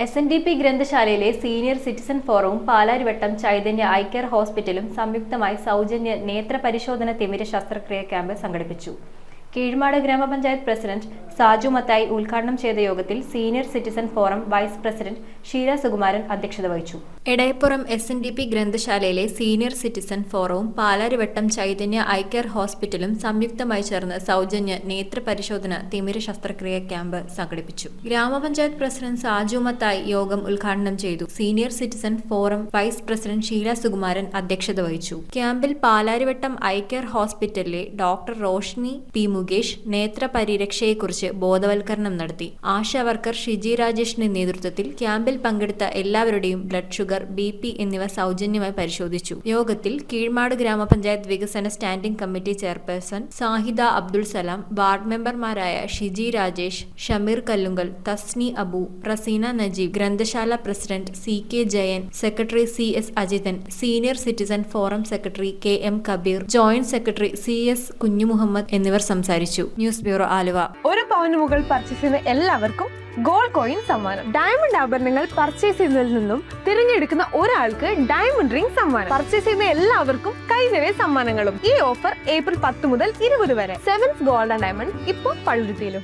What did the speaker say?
SNDP ഗ്രന്ഥശാലയിലെ senior citizen ഫോറവും Palarivattom Chaitanya eye care ഹോസ്പിറ്റലും സംയുക്തമായി സൗജന്യ നേത്ര പരിശോധന തിമിര ശസ്ത്രക്രിയ ക്യാമ്പ് സംഘടിപ്പിച്ചു. കീഴ്മാട് ഗ്രാമപഞ്ചായത്ത് പ്രസിഡന്റ് സാജു മത്തായി ഉദ്ഘാടനം ചെയ്ത യോഗത്തിൽ senior citizen forum vice president Sheela Sukumaran അധ്യക്ഷത വഹിച്ചു. എടയപ്പുറം SNDP ഗ്രന്ഥശാലയിലെ സീനിയർ സിറ്റിസൺ ഫോറവും പാലാരിവട്ടം ചൈതന്യ ഐ കെയർ ഹോസ്പിറ്റലും സംയുക്തമായി ചേർന്ന് സൗജന്യ നേത്ര പരിശോധന തിമിര ശസ്ത്രക്രിയ ക്യാമ്പ് സംഘടിപ്പിച്ചു. ഗ്രാമപഞ്ചായത്ത് പ്രസിഡന്റ് സാജു മത്തായി യോഗം ഉദ്ഘാടനം ചെയ്തു. Senior citizen forum vice president Sheela Sukumaran അധ്യക്ഷത വഹിച്ചു. ക്യാമ്പിൽ പാലാരിവട്ടം ഐ കെയർ ഹോസ്പിറ്റലിലെ ഡോക്ടർ റോഷ്നി പി മുകേഷ് നേത്ര പരിരക്ഷയെക്കുറിച്ച് ബോധവൽക്കരണം നടത്തി. ആശാ വർക്കർ ഷിജി രാജേഷിന്റെ നേതൃത്വത്തിൽ ക്യാമ്പിൽ പങ്കെടുത്ത എല്ലാവരുടെയും ബ്ലഡ് ഷുഗർ, BP എന്നിവ സൗജന്യമായി പരിശോധിച്ചു. യോഗത്തിൽ കീഴ്മാട് ഗ്രാമപഞ്ചായത്ത് വികസന standing committee chairperson Sahida Abdul Salam, ward മെമ്പർമാരായ ഷിജി രാജേഷ്, ഷമീർ കല്ലുങ്കൽ, തസ്നി അബു, റസീന നജീബ്, ഗ്രന്ഥശാല president CK Jayan, secretary CS Ajithan, senior citizen forum secretary KM Kabeer, joint secretary CS Kunjumuhammed എന്നിവർ സംസാരിച്ചു. News bureau Aluva. ഒരു പവന് മുകൾ പർച്ചേസ് ചെയ്യുന്ന എല്ലാവർക്കും ഗോൾഡ് കോയിൻ സമ്മാനം. ഡയമണ്ട് ആഭരണങ്ങൾ പർച്ചേസ് ചെയ്യുന്നതിൽ നിന്നും തിരഞ്ഞെടുക്കുന്ന ഒരാൾക്ക് ഡയമണ്ട് റിംഗ് സമ്മാനം. പർച്ചേസ് ചെയ്യുന്ന എല്ലാവർക്കും കൈനിറയെ സമ്മാനങ്ങളും. ഈ ഓഫർ ഏപ്രിൽ 10 മുതൽ 20 വരെ. സെവൻസ് ഗോൾഡ് ആൻഡ് ഡയമണ്ട് ഇപ്പോൾ പള്ളുരുത്തിയിലും.